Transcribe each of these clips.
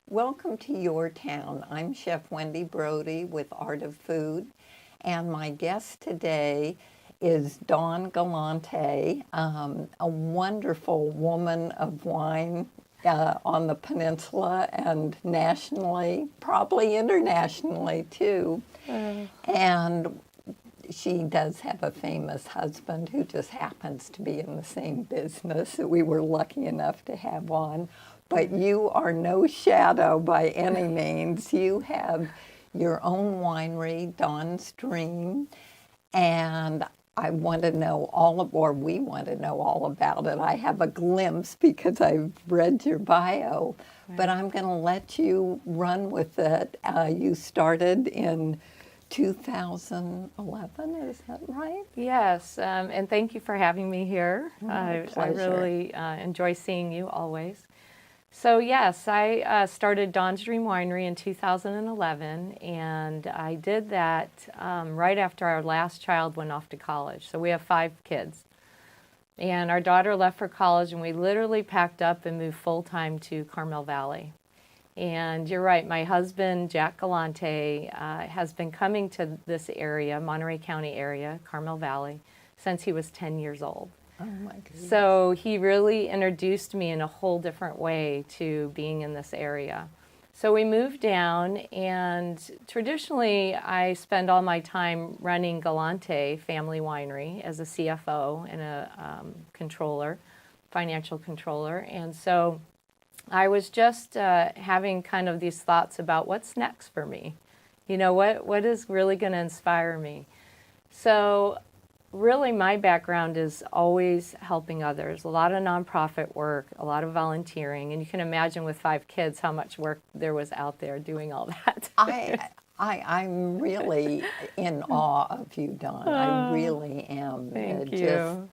Welcome to Your Town. I'm Chef Wendy Brodie with Art of Food, and my guest today is Dawn Galante, a wonderful woman of wine on the peninsula and nationally, probably internationally too. And she does have a famous husband who just happens to be in the same business that we were lucky enough to have on. But you are no shadow by any means. You have your own winery, Dawn's Dream, and I want to know we want to know all about it. I have a glimpse because I've read your bio, but I'm going to let you run with it. You started in 2011, is that right? Yes, and thank you for having me here. I Pleasure. really enjoy seeing you always. So yes, I started Dawn's Dream Winery in 2011, and I did that right after our last child went off to college. So we have 5 kids. And our daughter left for college, and we literally packed up and moved full-time to Carmel Valley. And you're right, my husband, Jack Galante, has been coming to this area, Monterey County area, Carmel Valley, since he was 10 years old. Oh my goodness. So he really introduced me in a whole different way to being in this area. So we moved down, and traditionally I spend all my time running Galante Family Winery as a CFO and a controller, financial controller. And so I was just having kind of these thoughts about what's next for me. You know, what is really going to inspire me? So really my background is always helping others, a lot of nonprofit work, a lot of volunteering, and you can imagine with 5 kids how much work there was out there doing all that. I'm really in awe of you, Dawn. I really am. Thank you.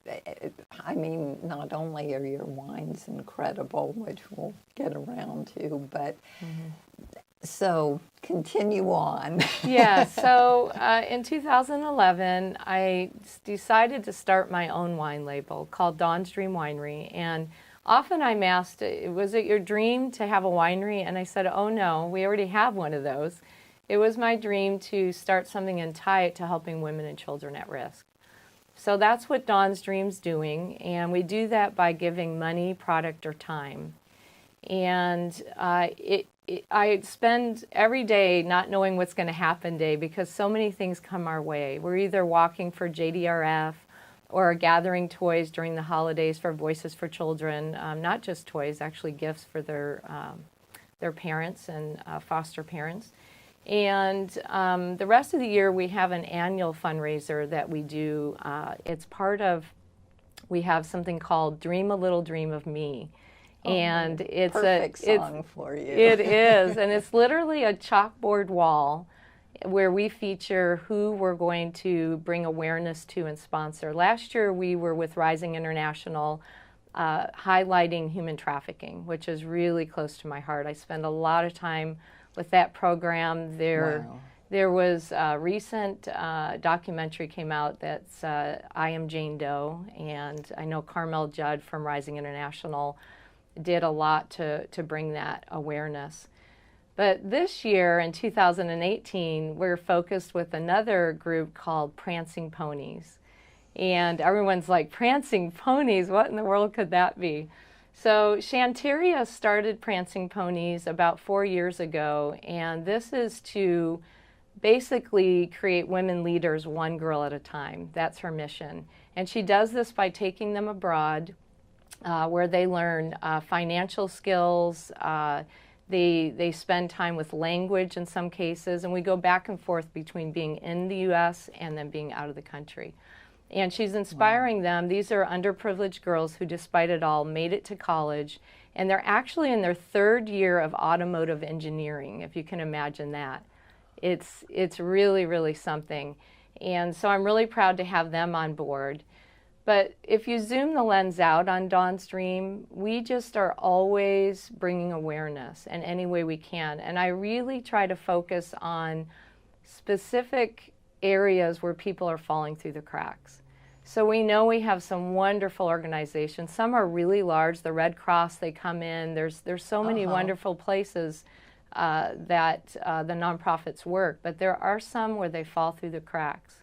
I mean, not only are your wines incredible, which we'll get around to, but so continue on. Yeah, so in 2011, I decided to start my own wine label called Dawn's Dream Winery. And often I'm asked, was it your dream to have a winery? And I said, oh no, we already have one of those. It was my dream to start something and tie it to helping women and children at risk. So that's what Dawn's Dream's doing, and we do that by giving money, product, or time. And I spend every day not knowing what's going to happen day because so many things come our way. We're either walking for JDRF or gathering toys during the holidays for Voices for Children, not just toys, actually gifts for their parents and foster parents. And the rest of the year we have an annual fundraiser that we do. It's part of, we have something called Dream a Little Dream of Me. And it's perfect song for you. It is, and it's literally a chalkboard wall where we feature who we're going to bring awareness to and sponsor. Last year we were with Rising International, highlighting human trafficking, which is really close to my heart. I spend a lot of time with that program. There was a recent documentary came out that's I Am Jane Doe, and I know Carmel Judd from Rising International did a lot to bring that awareness. But this year, in 2018, we're focused with another group called Prancing Ponies. And everyone's like, Prancing Ponies? What in the world could that be? So Shanteria started Prancing Ponies about 4 years ago, and this is to basically create women leaders one girl at a time. That's her mission. And she does this by taking them abroad, where they learn financial skills, they spend time with language in some cases, and we go back and forth between being in the U.S. and then being out of the country. And she's inspiring them. These are underprivileged girls who, despite it all, made it to college, and they're actually in their 3rd year of automotive engineering, if you can imagine that. It's really, really something. And so I'm really proud to have them on board. But if you zoom the lens out on Dawn's Dream, we just are always bringing awareness in any way we can. And I really try to focus on specific areas where people are falling through the cracks. So we know we have some wonderful organizations. Some are really large. The Red Cross, they come in. There's so many wonderful places that the nonprofits work, but there are some where they fall through the cracks.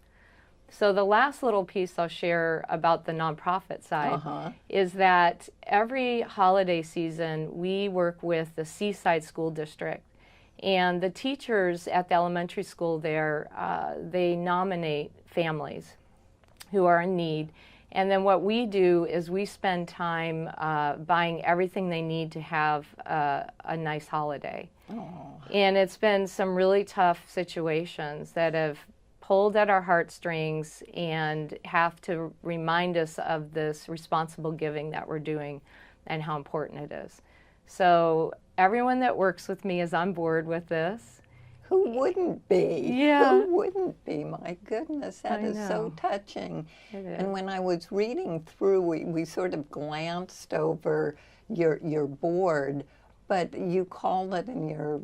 So the last little piece I'll share about the nonprofit side is that every holiday season we work with the Seaside School District, and the teachers at the elementary school there, they nominate families who are in need. And then what we do is we spend time buying everything they need to have a nice holiday. And it's been some really tough situations that have pulled at our heartstrings and have to remind us of this responsible giving that we're doing and how important it is. So everyone that works with me is on board with this. Who wouldn't be? Yeah. Who wouldn't be? My goodness, that is so touching. And when I was reading through, we sort of glanced over your board, but you call it in your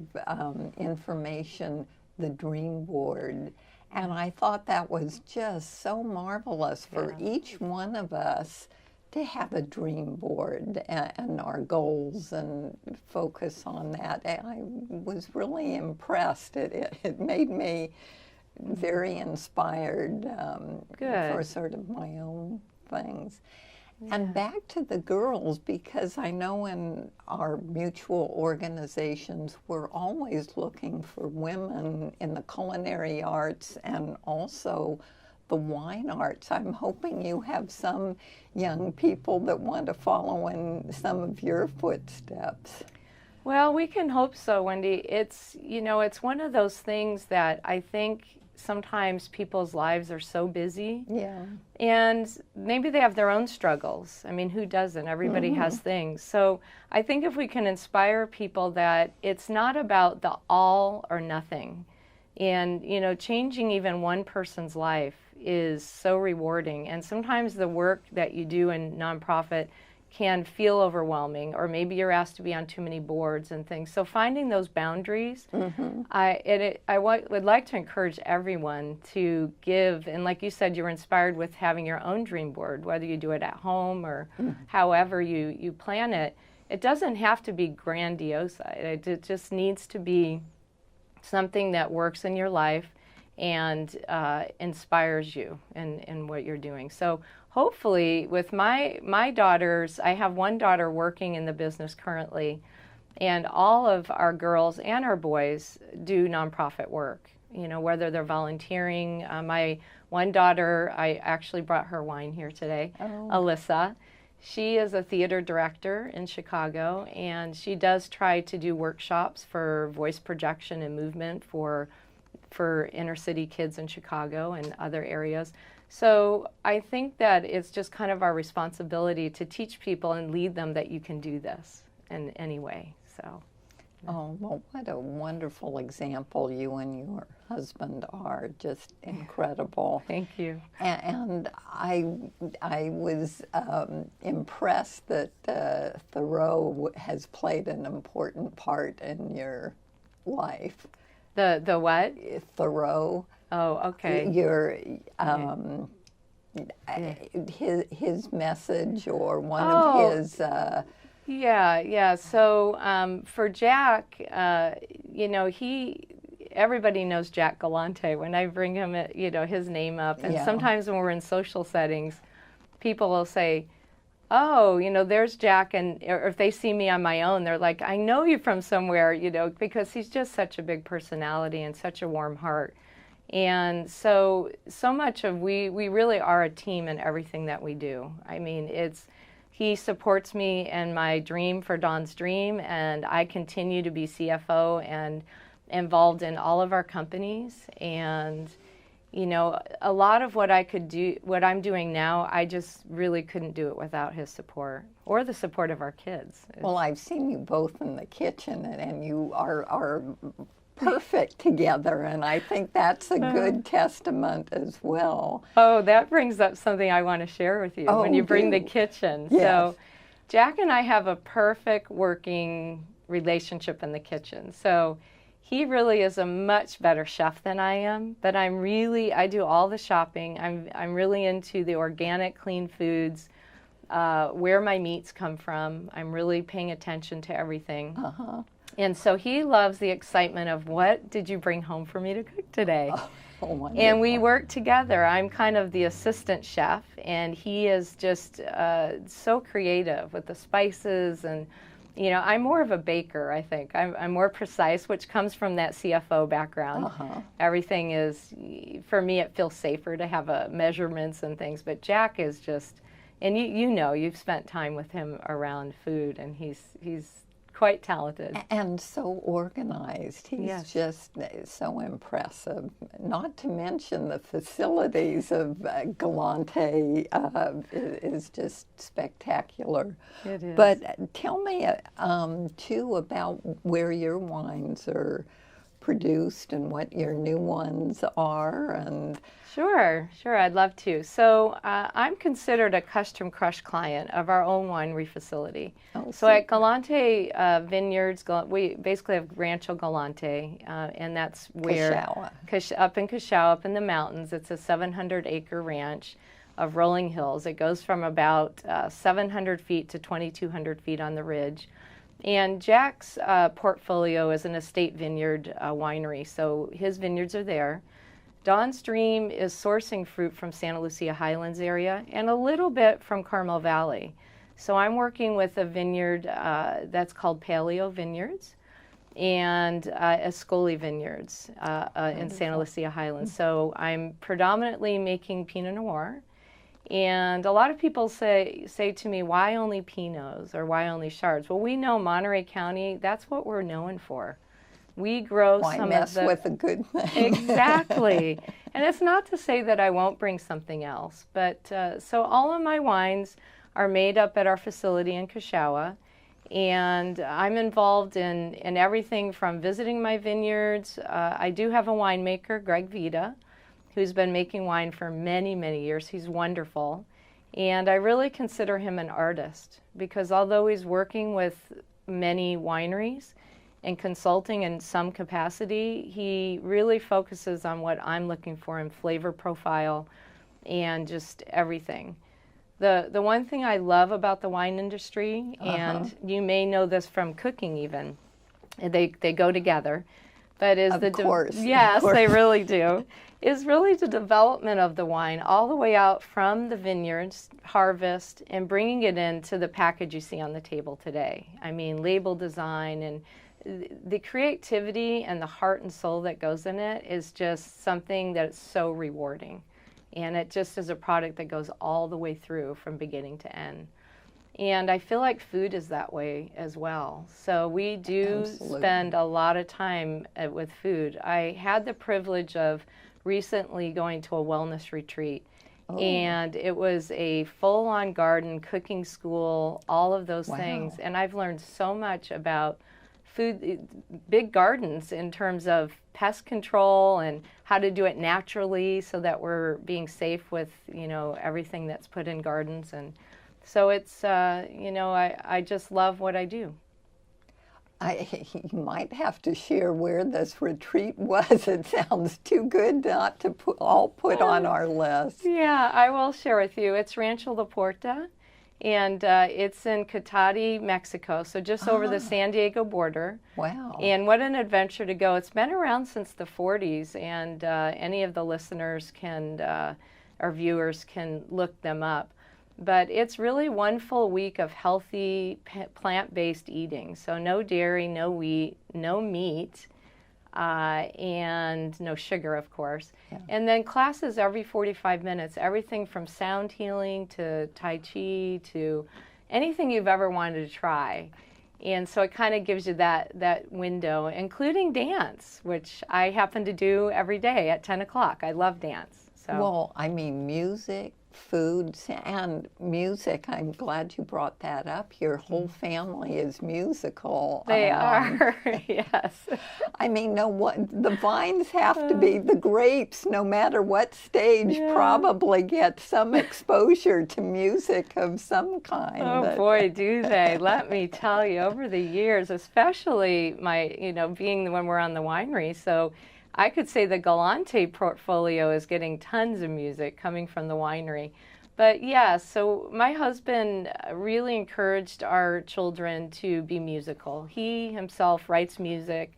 information the dream board. And I thought that was just so marvelous for each one of us to have a dream board and our goals and focus on that. And I was really impressed. It made me very inspired for sort of my own things. And back to the girls, because I know in our mutual organizations, we're always looking for women in the culinary arts and also the wine arts. I'm hoping you have some young people that want to follow in some of your footsteps. Well, we can hope so, Wendy. It's, you know, it's one of those things that I think sometimes people's lives are so busy. Yeah. And maybe they have their own struggles. I mean, who doesn't? Everybody has things. So I think if we can inspire people that it's not about the all or nothing. And, you know, changing even one person's life is so rewarding. And sometimes the work that you do in nonprofit can feel overwhelming, or maybe you're asked to be on too many boards and things. So finding those boundaries, I would like to encourage everyone to give. And like you said, you were inspired with having your own dream board, whether you do it at home or however you plan it. It doesn't have to be grandiose. It just needs to be something that works in your life and inspires you in what you're doing. So hopefully with my daughters, I have one daughter working in the business currently, and all of our girls and our boys do nonprofit work, you know, whether they're volunteering. My one daughter, I actually brought her wine here today, Alyssa. She is a theater director in Chicago, and she does try to do workshops for voice projection and movement for inner city kids in Chicago and other areas. So I think that it's just kind of our responsibility to teach people and lead them that you can do this in any way. So. Oh, well, what a wonderful example you and your husband are. Just incredible. Thank you. And I was impressed that Thoreau has played an important part in your life. The what? Thoreau. Oh, okay. Your his message or one of his. Yeah. So for Jack, you know, everybody knows Jack Galante. When I bring him, you know, his name up, and sometimes when we're in social settings, people will say, "Oh, you know, there's Jack," or if they see me on my own, they're like, "I know you from somewhere," you know, because he's just such a big personality and such a warm heart. And so much of we really are a team in everything that we do. I mean, he supports me in my dream for Dawn's Dream, and I continue to be CFO and involved in all of our companies. And, you know, a lot of what I'm doing now, I just really couldn't do it without his support or the support of our kids. Well, I've seen you both in the kitchen, and you are perfect together, and I think that's a good testament as well. Oh, that brings up something I want to share with you when you bring the kitchen. Yes. So Jack and I have a perfect working relationship in the kitchen. So He really is a much better chef than I am, but I do all the shopping. I'm really into the organic, clean foods, where my meats come from. I'm really paying attention to everything. And so he loves the excitement of, what did you bring home for me to cook today? And we work together. I'm kind of the assistant chef, and he is just so creative with the spices. And, you know, I'm more of a baker, I think. I'm more precise, which comes from that CFO background. Everything is, for me, it feels safer to have measurements and things. But Jack is just, and you know, you've spent time with him around food, and he's quite talented. And so organized. He's just so impressive. Not to mention the facilities of Galante is just spectacular. It is. But tell me, too, about where your wines are produced and what your new ones are. And Sure, I'd love to. So I'm considered a custom crush client of our own winery facility. So at Galante Vineyards, we basically have Rancho Galante, and that's where up in Cachao, up in the mountains. It's a 700-acre ranch of rolling hills. It goes from about 700 feet to 2,200 feet on the ridge. And Jack's portfolio is an estate vineyard winery, so his vineyards are there. Downstream is sourcing fruit from Santa Lucia Highlands area and a little bit from Carmel Valley. So I'm working with a vineyard that's called Paleo Vineyards and Ascoli Vineyards in Santa Lucia Highlands. So I'm predominantly making Pinot Noir. And a lot of people say to me, why only Pinots or why only Chards? Well, we know Monterey County, that's what we're known for. We grow some of the... with a good thing? Exactly. And it's not to say that I won't bring something else. But so all of my wines are made up at our facility in Cachao. And I'm involved in everything from visiting my vineyards. I do have a winemaker, Greg Vita, who's been making wine for many, many years. He's wonderful. And I really consider him an artist because although he's working with many wineries and consulting in some capacity, he really focuses on what I'm looking for in flavor profile and just everything. The one thing I love about the wine industry, and you may know this from cooking even, they go together, but is of course. Yes, they really do, is really the development of the wine all the way out from the vineyards, harvest, and bringing it into the package you see on the table today. I mean, label design and the creativity and the heart and soul that goes in it is just something that's so rewarding. And it just is a product that goes all the way through from beginning to end. And I feel like food is that way as well. So we do spend a lot of time with food. I had the privilege of recently going to a wellness retreat. And it was a full-on garden, cooking school, all of those things. And I've learned so much about food, big gardens in terms of pest control and how to do it naturally so that we're being safe with, you know, everything that's put in gardens. And so it's, you know, I just love what I do. You might have to share where this retreat was. It sounds too good not to put on our list. Yeah, I will share with you. It's Rancho La Puerta. And it's in Cotati, Mexico, so just over the San Diego border. Wow. And what an adventure to go. It's been around since the 40s, and any of the listeners or viewers can look them up. But it's really one full week of healthy plant-based eating. So no dairy, no wheat, no meat, and no sugar, of course. Yeah. And then classes every 45 minutes, everything from sound healing to Tai Chi to anything you've ever wanted to try. And so it kind of gives you that window, including dance, which I happen to do every day at 10 o'clock. I love dance. So. Well, I mean, music, foods, and music. I'm glad you brought that up. Your whole family is musical. They are, yes. I mean, no, what the vines have to be, the grapes, no matter what stage, probably get some exposure to music of some kind. Oh boy, do they. Let me tell you, over the years, especially being when we're on the winery, so I could say the Galante portfolio is getting tons of music coming from the winery. But yeah, so my husband really encouraged our children to be musical. He himself writes music,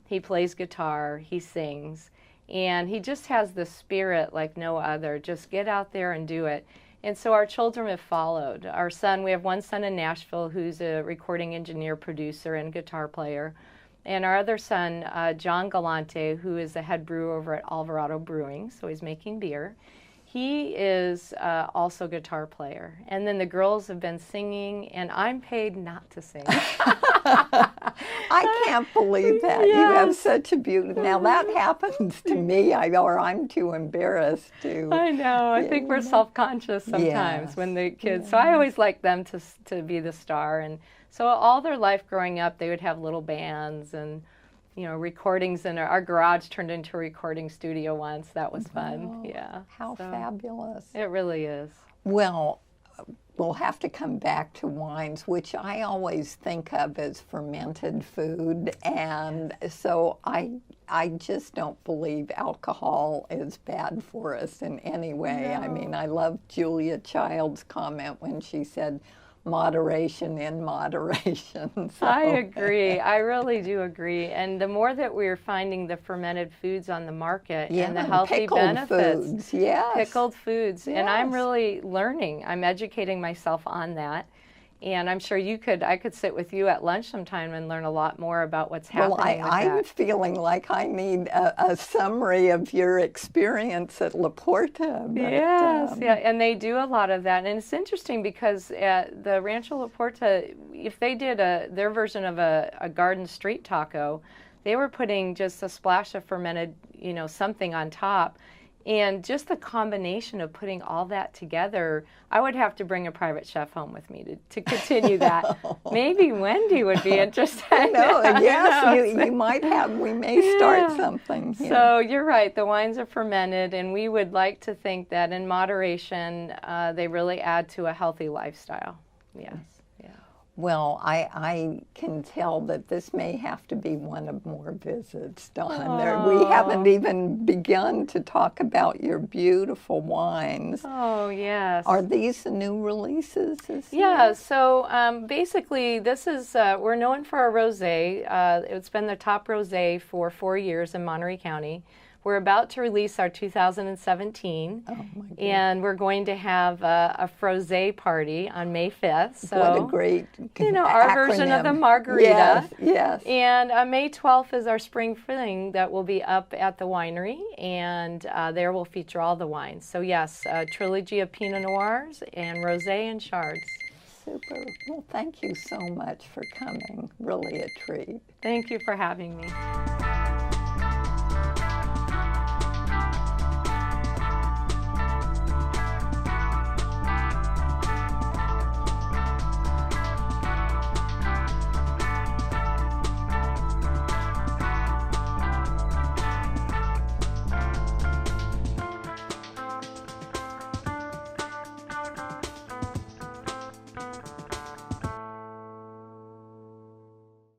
he plays guitar, he sings, and he just has the spirit like no other. Just get out there and do it. And so our children have followed. Our son, we have one son in Nashville who's a recording engineer, producer, and guitar player. And our other son, John Galante, who is the head brewer over at Alvarado Brewing, so he's making beer. He is also a guitar player. And then the girls have been singing, and I'm paid not to sing. I can't believe that. Yes. You have such a beauty. Now that happens to me, or I'm too embarrassed to. I know. I think we're self-conscious sometimes when the kids. So I always like them to be the star. And so all their life growing up, they would have little bands and recordings, and our garage turned into a recording studio once. That was fun. Yeah. How fabulous. It really is. Well, we'll have to come back to wines, which I always think of as fermented food. And so I just don't believe alcohol is bad for us in any way. No. I mean, I love Julia Child's comment when she said, moderation in moderation. So. I agree. I really do agree. And the more that we're finding the fermented foods on the market and the healthy pickled benefits, foods, yes. Pickled foods, yes. and I'm really learning. I'm educating myself on that. And I'm sure I could sit with you at lunch sometime and learn a lot more about what's happening with I'm that. feeling like I need a summary of your experience at La Porta. But, Yes, yeah, and they do a lot of that. And it's interesting because at the Rancho La Porta, if they did their version of a garden street taco, they were putting just a splash of fermented, something on top. And just the combination of putting all that together, I would have to bring a private chef home with me to continue that. Maybe Wendy would be interested. No, yes, you might have. We may start something here. So you're right. The wines are fermented, and we would like to think that in moderation, they really add to a healthy lifestyle. Yes. Well, I can tell that this may have to be one of more visits, Dawn. We haven't even begun to talk about your beautiful wines. Oh, yes. Are these the new releases this Yeah, year? so basically this is, we're known for our rosé. It's been the top rosé for 4 years in Monterey County. We're about to release our 2017, and we're going to have a frosé party on May 5th. So, what a great our version of the margarita. Yes, yes. And May 12th is our spring filling that will be up at the winery, and there we'll feature all the wines. So yes, a trilogy of Pinot Noirs and Rosé and Chards. Super. Well, thank you so much for coming. Really a treat. Thank you for having me.